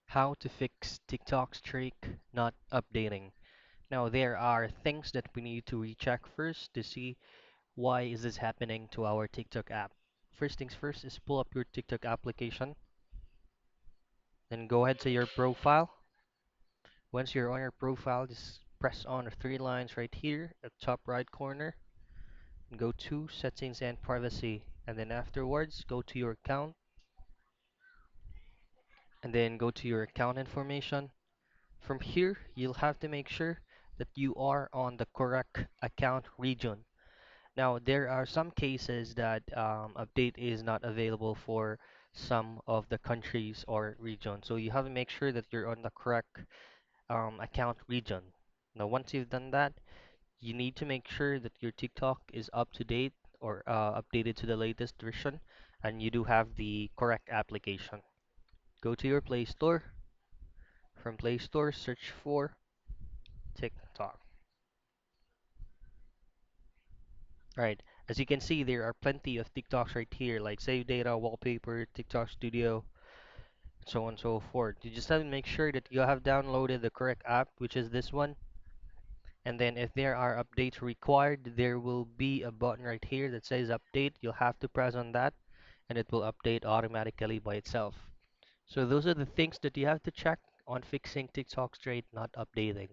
How to fix TikTok streak not updating. Now there are things that we need to recheck first to see why is this happening to our TikTok app. First things first is pull up your TikTok application, then go ahead to your profile. Once you're on your profile, just press on the three lines right here at top right corner. Go to settings and privacy, and then afterwards go to your account, and then go to your account information. From here, you'll have to make sure that you are on the correct account region. Now, there are some cases that update is not available for some of the countries or regions. So you have to make sure that you're on the correct account region. Now, once you've done that, you need to make sure that your TikTok is up to date or updated to the latest version, and you do have the correct application. Go to your Play Store. From Play Store, search for TikTok. Right. As you can see, there are plenty of TikToks right here, like Save Data, Wallpaper, TikTok Studio, so on and so forth. You just have to make sure that you have downloaded the correct app, which is this one. And then if there are updates required, there will be a button right here that says update. You'll have to press on that, and it will update automatically by itself. So those are the things that you have to check on fixing TikTok straight not updating.